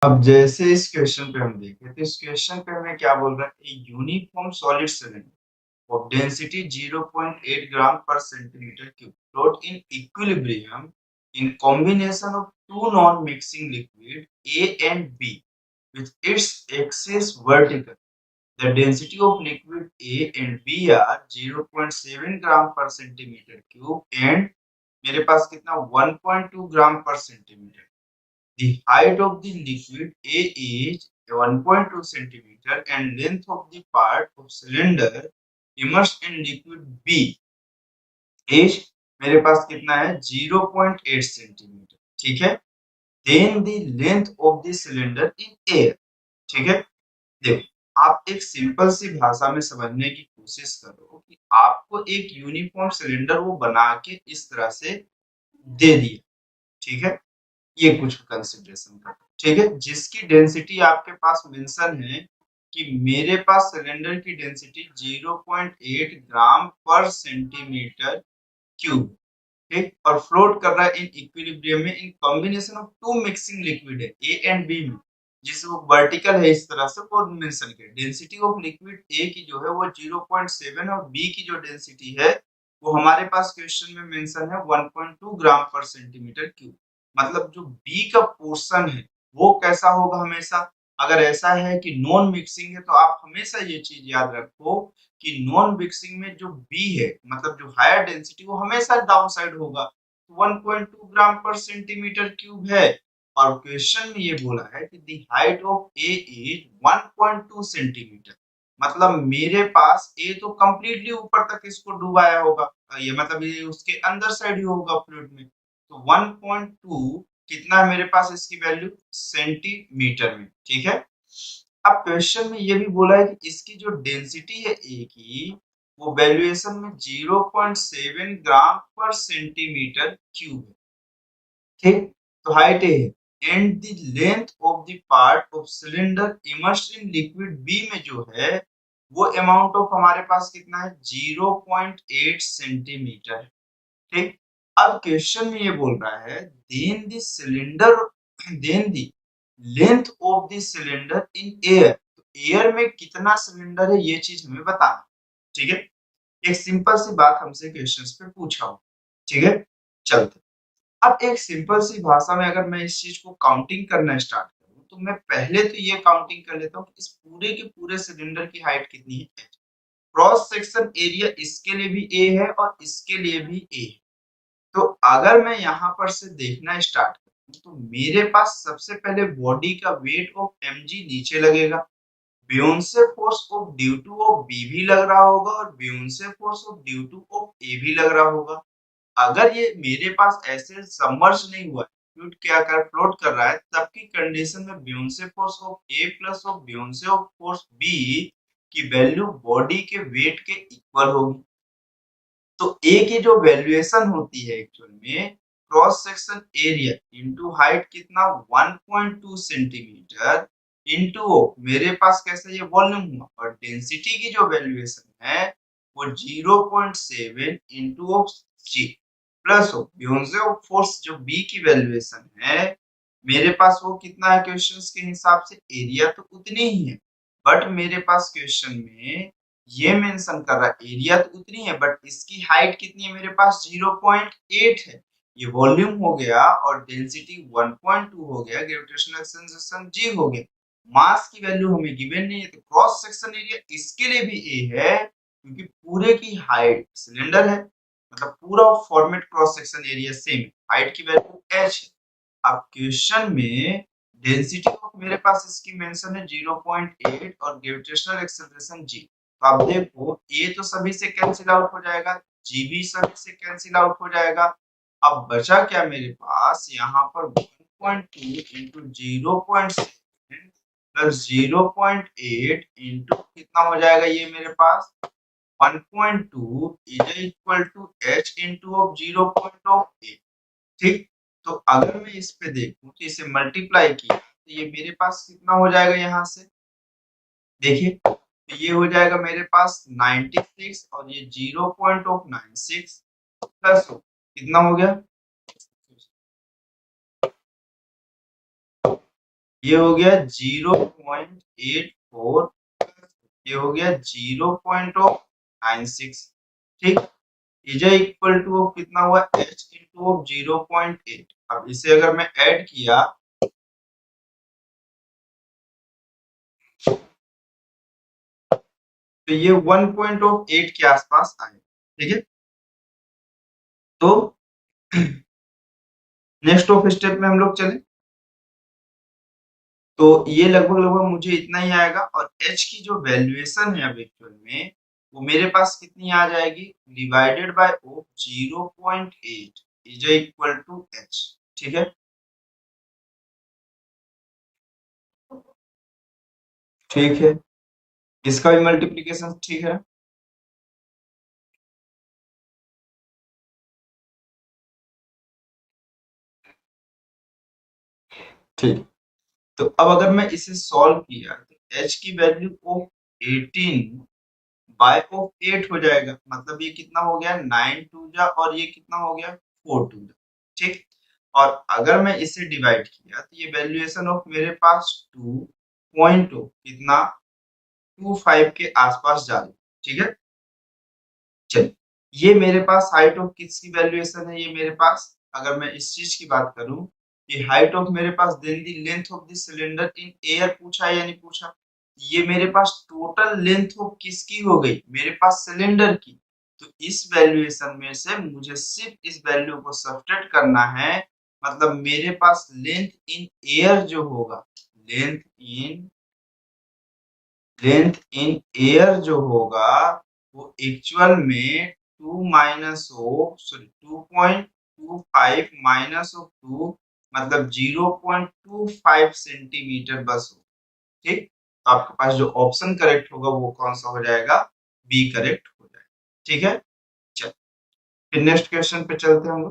अब जैसे इस क्वेश्चन पे हम देखें तो इस क्वेश्चन पे हमें क्या बोल रहा है, a uniform solid cylinder of density 0.8 gram per centimeter cube float in equilibrium in combination of two non-mixing liquid A and B with its axis vertical. The density of liquid A and B are 0.7 gram per centimeter cube and मेरे पास कितना 1.2 ग्राम पर centimetre. The height of the liquid A is 1.2 centimeter and length of the part of cylinder immersed in liquid B is मेरे पास कितना है 0.8 centimetre. ठीक है. Then the length of the cylinder in air. ठीक है. देखो आप एक सिंपल सी भाषा में समझने की कोशिश करो कि आपको एक यूनिफॉर्म सिलेंडर वो बना के इस तरह से दे दिया. ठीक है. ये कुछ कंसिडरेशन का. ठीक है. जिसकी डेंसिटी आपके पास मेंशन है कि मेरे पास सिलेंडर की डेंसिटी 0.8 ग्राम पर सेंटीमीटर क्यूब. ठीक. और फ्लोट कर रहा है इन इक्विलिब्रियम में in combination of two mixing liquid है ए एंड बी में, जिसे वो वर्टिकल है इस तरह से वो मेंशन किया. डेंसिटी ऑफ लिक्विड ए की जो है वो 0.7 और बी की जो डेंसिटी है वो हमारे पास क्वेश्चन में मेंशन है 1.2 ग्राम पर सेंटीमीटर क्यूब. मतलब जो बी का पोर्शन है वो कैसा होगा हमेशा. अगर ऐसा है कि नॉन मिक्सिंग है तो आप हमेशा ये चीज याद रखो कि नॉन मिक्सिंग में जो बी है मतलब जो हायर डेंसिटी वो हमेशा डाउन साइड होगा. 1.2 ग्राम पर सेंटीमीटर क्यूब है और क्वेश्चन में ये बोला है कि the height of A is 1.2 centimetre. मतलब मेरे पास ए तो कंप्लीटली ऊपर तक इसको डुबाया होगा, ये मतलब ये उसके अंदर साइड ही होगा फ्लूइड में. तो 1.2 कितना है मेरे पास इसकी वैल्यू सेंटीमीटर में. ठीक है. अब क्वेश्चन में ये भी बोला है कि इसकी जो डेंसिटी है ए की वो वैल्यूएशन में 0.7 ग्राम पर सेंटीमीटर क्यूब है. ठीक. तो हाइट ए है and the length of the part of cylinder immersed in liquid B में जो है वो अमाउंट ऑफ हमारे पास कितना है 0.8 सेंटीमीटर. ठीक. अब क्वेश्चन में ये बोल रहा है then the cylinder then the length of the cylinder in air. तो एयर में कितना सिलेंडर है ये चीज हमें बताना. ठीक है. एक सिंपल सी बात हमसे क्वेश्चंस पे पूछा हो. ठीक है. चलते. अब एक सिंपल सी भाषा में अगर मैं इस चीज को काउंटिंग करना स्टार्ट करूं तो मैं पहले तो ये काउंटिंग कर लेता हूं कि इस पूरे के पूरे सिलेंडर की हाइट कितनी है. क्रॉस सेक्शन एरिया इसके लिए भी ए है और इसके लिए भी ए है. तो अगर मैं यहाँ पर से देखना स्टार्ट करूं तो मेरे पास सबसे पहले बॉडी का वेट ऑफ mg नीचे लगेगा. Buoyancy force of due to of B भी लग रहा होगा और buoyancy force of due to of A भी लग रहा होगा. अगर ये मेरे पास ऐसे सबमर्ज नहीं हुआ फ्लूइड क्या कर फ्लोट कर रहा है तब की कंडीशन में buoyancy force of A plus of buoyancy of force B की वैल्यू बॉडी के वेट के इक्वल होगी. तो ए की जो वैल्यूएशन होती है एक्चुअल में cross section area into height कितना 1.2 सेंटीमीटर इनटू मेरे पास कैसे ये वॉल्यूम हुआ और डेंसिटी की जो वैल्यूएशन है वो 0.7 into of G plus of buoyancy of force जो बी की वैल्यूएशन है मेरे पास वो कितना है क्वेश्चंस के हिसाब से एरिया तो उतनी ही है बट मेरे पास क्वेश्चन में ये मेंशन कर रहा है एरिया तो उतनी है बट इसकी हाइट कितनी है मेरे पास 0.8 है. ये वॉल्यूम हो गया और डेंसिटी 1.2 हो गया. ग्रेविटेशनल एक्सेलरेशन g हो गया. मास की वैल्यू हमें गिवन नहीं है तो क्रॉस सेक्शन एरिया इसके लिए भी a है क्योंकि पूरे की हाइट सिलेंडर है मतलब पूरा format cross section area same है. हाइट की वैल्यू h है. अब क्वेश्चन में डेंसिटी ऑफ मेरे पास इसकी मेंशन है 0.8 और ग्रेविटेशनल एक्सेलरेशन g. तो आप देखो ए तो सभी से कैंसिल आउट हो जाएगा, जी भी सभी से कैंसिल आउट हो जाएगा. अब बचा क्या मेरे पास यहाँ पर 1.2 इंटू 0.7 प्लस 0.8 इंटू कितना हो जाएगा ये मेरे पास 1.2 is equal to h into of 0.8. ठीक. तो अगर मैं इस पे देखूं तो इसे मल्टीप्लाई किया तो ये मेरे पास कितना हो जाएगा यहाँ से देखिए तो ये हो जाएगा मेरे पास 96 और ये 0.96 प्लस कितना हो गया ये हो गया 0.84, ये हो गया 0.96, ठीक। इज इक्वल टू कितना हुआ, h इंटू 0.8। अब इसे अगर मैं ऐड किया तो ये 1.8 के आसपास आए, ठीक है। तो नेक्स्ट ऑफ स्टेप में हम लोग चले तो ये लगभग लगभग मुझे इतना ही आएगा, और h की जो वैल्यूएशन है अब एक्चुअल में वो मेरे पास कितनी आ जाएगी, divided by O 0.8 is equal to h, ठीक है। ठीक है, इसका भी मल्टीप्लीकेशन ठीक है। ठीक, तो अब अगर मैं इसे सॉल्व किया तो h की वैल्यू ऑफ 18 बाय ऑफ 8 हो जाएगा, मतलब ये कितना हो गया 9 टू जा, और ये कितना हो गया 4 टू जा, ठीक। और अगर मैं इसे डिवाइड किया तो ये वैल्यूएशन ऑफ मेरे पास 2 कितना 25 के आसपास जा रही, ठीक है। चलिए, ये मेरे पास हाइट ऑफ किसकी वैल्यूएशन है, ये मेरे पास अगर मैं इस चीज की बात करूं कि हाइट ऑफ मेरे पास then the length of the cylinder in air पूछा है या नहीं पूछा, ये मेरे पास टोटल लेंथ ऑफ किसकी हो गई, मेरे पास सिलेंडर की। तो इस वैल्यूएशन में से मुझे सिर्फ इस वैल्यू को सब्ट्रैक्ट करना है, मतलब मेरे पास लेंथ इन एयर जो होगा, length in length in air जो होगा वो एक्चुअल में 2.25 माइनस ऑफ 2, मतलब 0.25 सेंटीमीटर बस हो, ठीक। तो आपके पास जो ऑप्शन करेक्ट होगा वो कौन सा हो जाएगा, बी करेक्ट हो जाएगा, ठीक है। चल, फिर नेक्स्ट क्वेश्चन पे चलते हैं हम लोग।